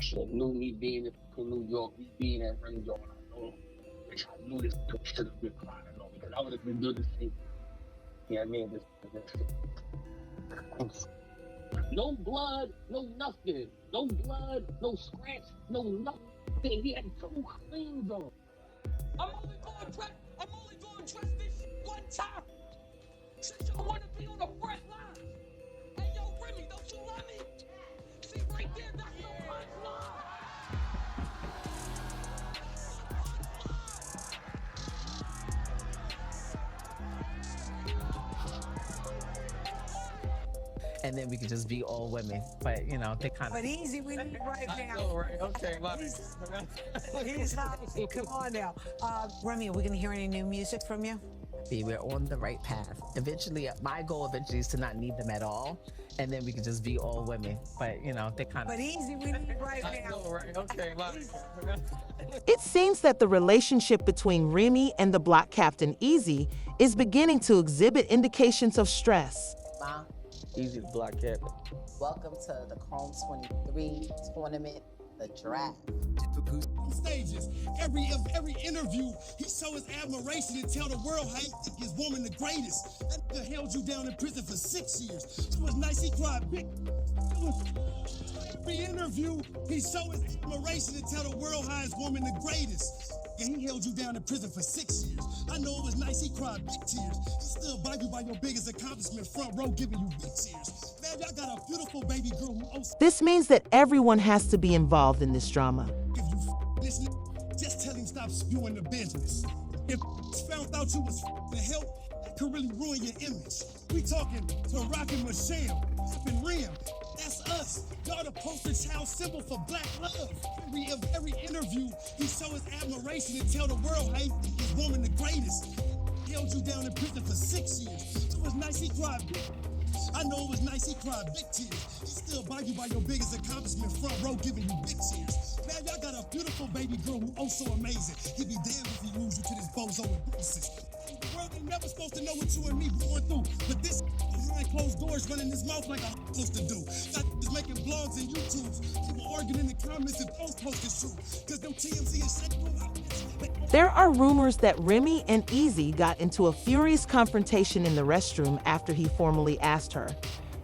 should have knew me being in New York, me being in Remy Ma. Wish I knew this should have been quiet alone because I would have been doing the same. You know what I mean? No blood, no nothing. No blood, no scratch, no nothing. He had two cleans on. I'm only going to trust this shit one time. Since y'all want to be on the front line. Hey, yo, Remy, don't you love me? See, right there, that's the front line. And then we could just be all women. But, you know, they kind of... But Easy, we need right now. Oh, right. Okay, He's hot. Come on now. Remy, are we going to hear any new music from you? We're on the right path. Eventually, my goal eventually is to not need them at all. And then we could just be all women. But, you know, they kind of... But Easy, we need right now. Oh, right. Okay, It seems that the relationship between Remy and the block captain Eazy is beginning to exhibit indications of stress. Ma, Eazy the block captain. Welcome to the Chrome 23 tournament, the draft. Stages. Every interview, he show his admiration and tell the world how he think his woman the greatest. That nigga held you down in prison for 6 years. It was nice he cried big. Every interview, he show his admiration and tell the world how his woman the greatest. And he held you down in prison for 6 years. I know it was nice he cried big tears. He still by you by your biggest accomplishment, front row giving you big tears. Man, y'all got a beautiful baby girl who owes. This means that everyone has to be involved in this drama. If you this nigga, just tell him stop spewing the business. If found out you was to help, that could really ruin your image. We talking to Rock and Michelle, and Rim. That's us. Y'all the poster child symbol for black love. Every interview, he show his admiration and tell the world how he think his woman the greatest. Held you down in prison for 6 years. It was nice he cried big. I know it was nice he cried big tears. He still by you by your biggest accomplishment, front row giving you big tears. Man, y'all got a beautiful baby girl who oh so amazing. He'd be damned if he lose you to this bozo with bruises. The world ain't never supposed to know what you and me going through, but this behind closed doors running his mouth like I'm supposed to do. Got just making blogs and YouTubes. People arguing in the comments if those posts is true. Cause them TMZ and shit. There are rumors that Remy and Eazy got into a furious confrontation in the restroom after he formally asked her.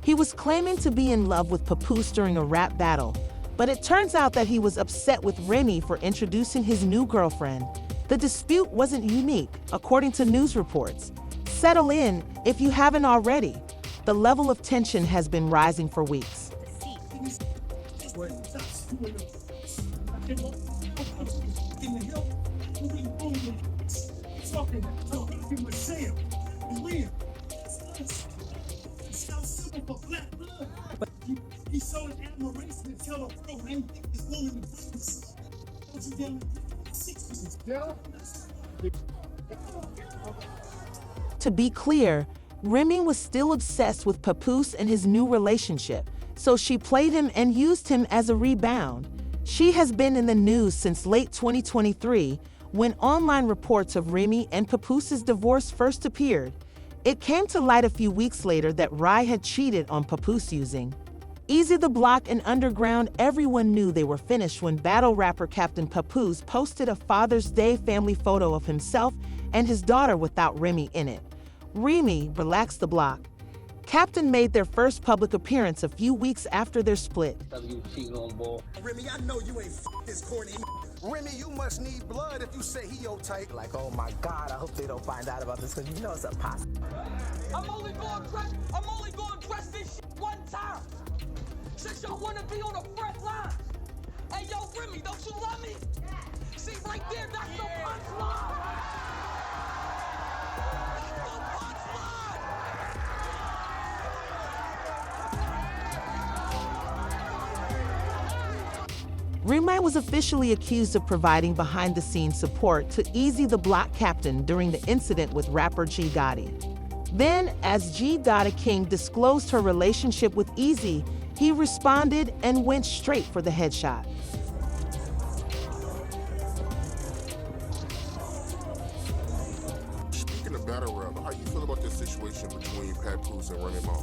He was claiming to be in love with Papoose during a rap battle, but it turns out that he was upset with Remy for introducing his new girlfriend. The dispute wasn't unique, according to news reports. Settle in if you haven't already. The level of tension has been rising for weeks. He showed his admiration and tell the world how he think his woman the greatest. What you doing in 6 years, To be clear, Remy was still obsessed with Papoose and his new relationship, so she played him and used him as a rebound. She has been in the news since late 2023, when online reports of Remy and Papoose's divorce first appeared. It came to light a few weeks later that Rai had cheated on Papoose using Eazy the Block and Underground. Everyone knew they were finished when battle rapper Captain Papoose posted a Father's Day family photo of himself and his daughter without Remy in it. Remy relaxed the block. Captain made their first public appearance a few weeks after their split. Remy, I know you ain't this corny. Remy, you must need blood if you say he your type. Like, oh my God, I hope they don't find out about this because you know it's a pos. I'm only going to trust this shit one time. Since y'all want to be on the front line. Hey, yo, Remy, don't you love me? See, right there, that's the punchline. Remy was officially accused of providing behind-the-scenes support to Eazy the Block Captain during the incident with rapper G Gotti. Then, as G Gotti King disclosed her relationship with Eazy, he responded and went straight for the headshot. Speaking of battle rap, how you feel about the situation between Papoose and Remy Ma?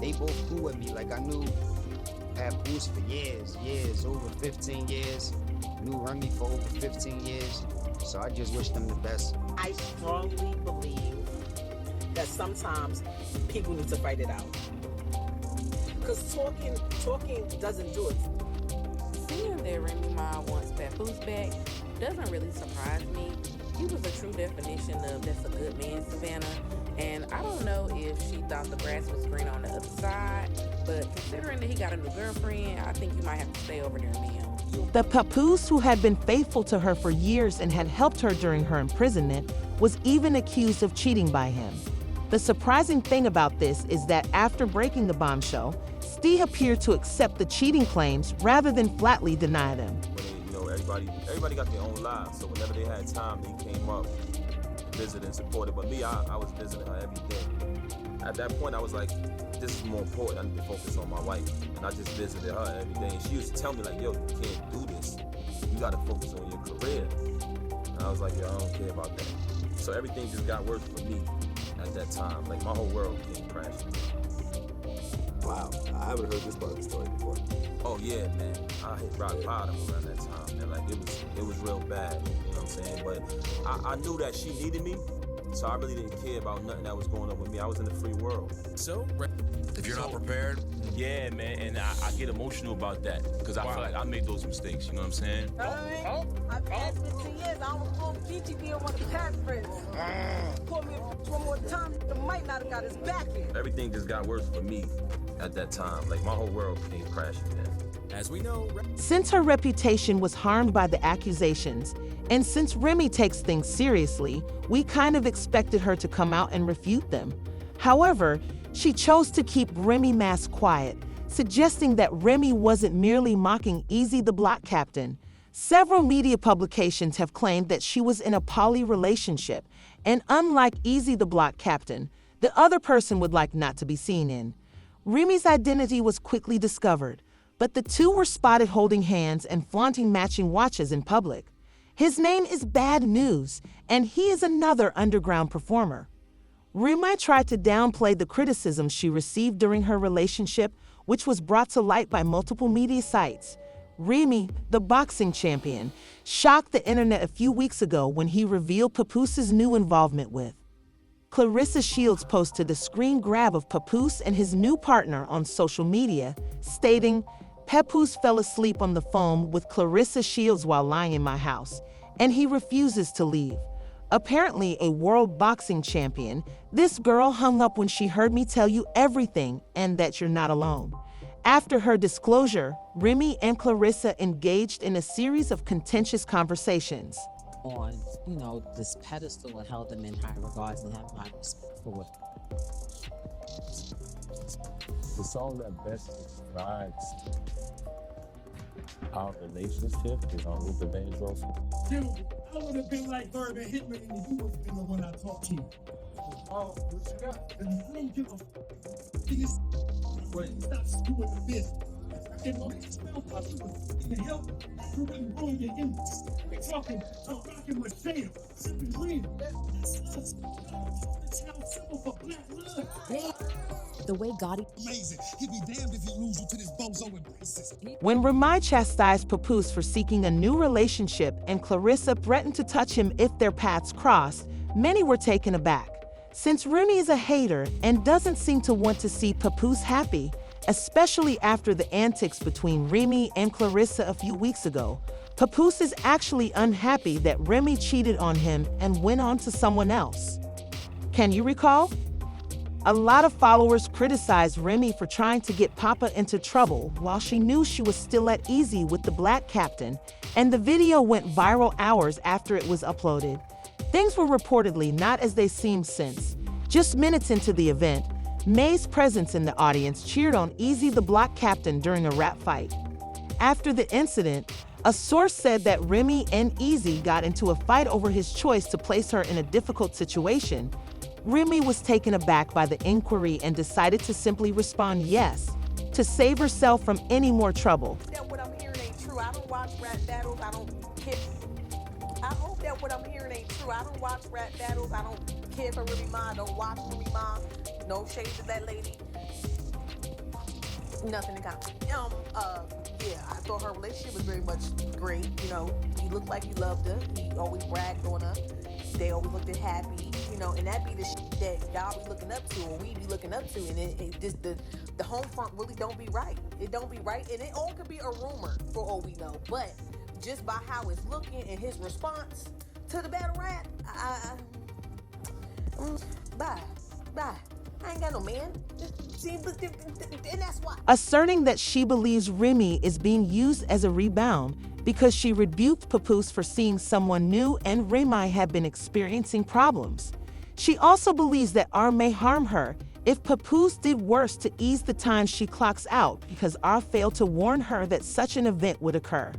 They both flew at me like I knew Papoose for years, over 15 years. Knew Remy for over 15 years. So I just wish them the best. I strongly believe that sometimes people need to fight it out. Because talking doesn't do it. Seeing that Remy Ma wants Papoose back doesn't really surprise me. He was a true definition of that's a good man, Savannah. And I don't know if she thought the grass was green on the other side, but considering that he got a new girlfriend, I think you might have to stay over there, ma'am. The Papoose, who had been faithful to her for years and had helped her during her imprisonment, was even accused of cheating by him. The surprising thing about this is that after breaking the bombshell, Steve appeared to accept the cheating claims rather than flatly deny them. Everybody got their own lives, so whenever they had time, they came up, visited and supported. But me, I was visiting her every day. At that point, I was like, this is more important. I need to focus on my wife. And I just visited her every day. And she used to tell me, like, yo, you can't do this. You got to focus on your career. And I was like, yo, I don't care about that. So everything just got worse for me at that time. Like, my whole world came crashing. Wow, I haven't heard this part of the story before. Oh yeah, man. I hit rock bottom around that time, man. Like it was real bad, you know what I'm saying? But I knew that she needed me, so I really didn't care about nothing that was going on with me. I was in the free world. So, if you're not prepared, yeah, man, and I get emotional about that because I feel like I made those mistakes. You know what I'm saying? I've had 15 years. I was going to be on one of the past friends. Call me one more time, the might not have got his back in. Everything just got worse for me at that time. Like my whole world came crashing then. As we know, since her reputation was harmed by the accusations, and since Remy takes things seriously, we kind of expected her to come out and refute them. However, she chose to keep Remy Ma quiet, suggesting that Remy wasn't merely mocking Eazy the Block Captain. Several media publications have claimed that she was in a poly relationship, and unlike Eazy the Block Captain, the other person would like not to be seen in. Remy's identity was quickly discovered, but the two were spotted holding hands and flaunting matching watches in public. His name is Bad News, and he is another underground performer. Remy tried to downplay the criticism she received during her relationship, which was brought to light by multiple media sites. Remy, the boxing champion, shocked the internet a few weeks ago when he revealed Papoose's new involvement with. Clarissa Shields posted a screen grab of Papoose and his new partner on social media, stating, "Papoose fell asleep on the phone with Clarissa Shields while lying in my house, and he refuses to leave. Apparently a world boxing champion, this girl hung up when she heard me tell you everything and that you're not alone." After her disclosure, Remy and Clarissa engaged in a series of contentious conversations. On, this pedestal and held them in high regards and have high respect for it. The song that best describes our relationship is on Luther Vandross. I would have been like Verb and Hitler, and you would have been the one I talked to. Oh, what you got? I don't give a stop doing the business. And when it's spelled out, you would help you really ruin your image. We're talking to Rockin' Michelle, sipping green. That's us. That's how simple for black love. The way Gotti amazing. He'd be damned if he lose you to this bozo with braces. When Remy chastised Papoose for seeking a new relationship and Clarissa threatened to touch him if their paths crossed, many were taken aback. Since Remy is a hater and doesn't seem to want to see Papoose happy, especially after the antics between Remy and Clarissa a few weeks ago, Papoose is actually unhappy that Remy cheated on him and went on to someone else. Can you recall? A lot of followers criticized Remy for trying to get Papa into trouble while she knew she was still at easy with the Black Captain, and the video went viral hours after it was uploaded. Things were reportedly not as they seemed since. Just minutes into the event, May's presence in the audience cheered on Eazy the Block Captain during a rap fight. After the incident, a source said that Remy and Eazy got into a fight over his choice to place her in a difficult situation. Remy was taken aback by the inquiry and decided to simply respond yes, to save herself from any more trouble. That what I'm hearing ain't true. I don't watch rap battles. I don't care. I hope that what I'm hearing ain't true. I don't watch rap battles. I don't care for Remy Ma. I don't watch Remy Ma. No shade to that lady. Nothing in common. Yeah, I thought her relationship was very much great. You know, he looked like he loved her. He always bragged on her. They always looked happy. You know, and that be the shit that y'all be looking up to, or we be looking up to, and it just the home front really don't be right. It don't be right, and it all could be a rumor for all we know. But just by how it's looking and his response to the battle rap, bye. I ain't got no man. And that's why. Asserting that she believes Remy is being used as a rebound because she rebuked Papoose for seeing someone new and Remy had been experiencing problems. She also believes that R may harm her if Papoose did worse to ease the time she clocks out because R failed to warn her that such an event would occur.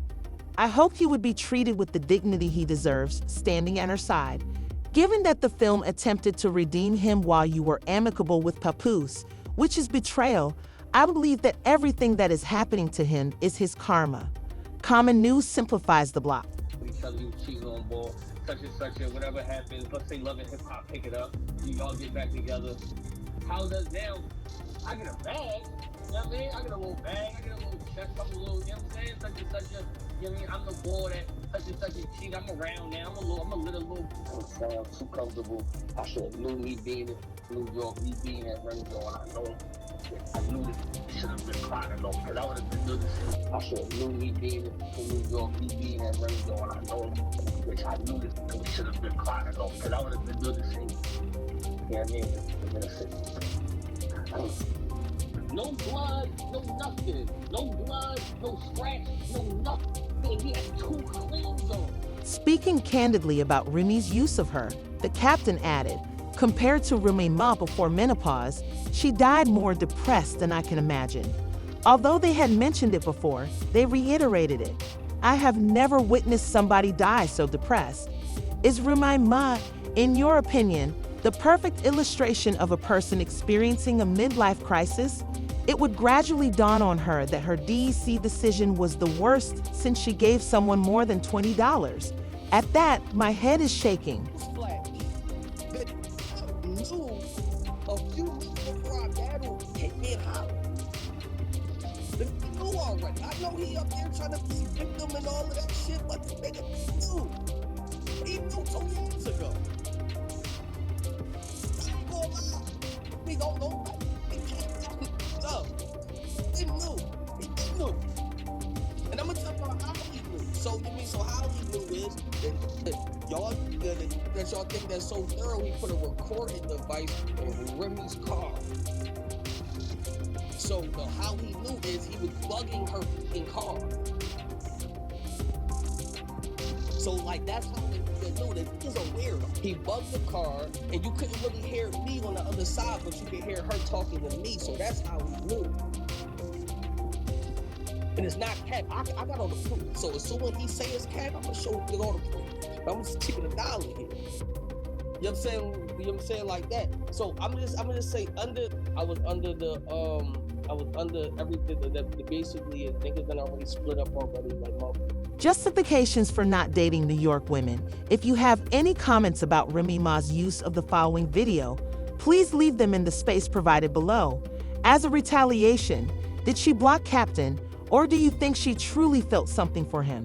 I hope he would be treated with the dignity he deserves, standing at her side. Given that the film attempted to redeem him while you were amicable with Papoose, which is betrayal, I believe that everything that is happening to him is his karma. Common News simplifies the block. We tell you she's on board, such and such, and whatever happens, let's say Love and Hip Hop pick it up, you all get back together. How does now? I get a bag, you know what I mean? I get a little bag, I get a little check, couple little, you know what I'm saying? Such and such, you know what I mean? I'm the boy that such and such and cheat. I'm around now. I'm a little. I sound too comfortable. I should have knew me being in New York, me being at Renzo, and I know I knew this should have been crying off, because I would have been doing this. I should have knew me being in New York, me being at Renzo, and I know which I knew this should have been crying off, because I would have been doing this thing. You know what I mean? No blood, no nothing. No blood, no scratch, no nothing. He had 2 cleans on. Speaking candidly about Remy's use of her, the captain added, compared to Remy Ma before menopause, she died more depressed than I can imagine. Although they had mentioned it before, they reiterated it. I have never witnessed somebody die so depressed. Is Remy Ma, in your opinion, the perfect illustration of a person experiencing a midlife crisis? It would gradually dawn on her that her DEC decision was the worst since she gave someone more than $20. At that, my head is shaking. A few weeks before our battle hit me out. The nigga knew already. I know he up there trying to be victim and all of that shit, but the nigga knew. He knew 2 years ago. I ain't gonna lie. He don't know. He knew. And I'm gonna tell you how he knew. So how he knew is that y'all think that's so thorough, he put a recording device in Remy's car. So how he knew is he was bugging her in car. So like that's how they knew that he's a weirdo. He bugged the car, and you couldn't really hear me on the other side, but you could hear her talking to me. So that's how he knew. And it's not cap. I got all the proof. So as soon as he say it's cap, I'm gonna show him all the proof. I'm just keeping $1 here. You know what I'm saying? You know what I'm saying, like that. So I'm just say I was under everything that basically niggas done already split up already, like motherfucker. Justifications for not dating New York women. If you have any comments about Remy Ma's use of the following video, please leave them in the space provided below. As a retaliation, did she block Captain, or do you think she truly felt something for him?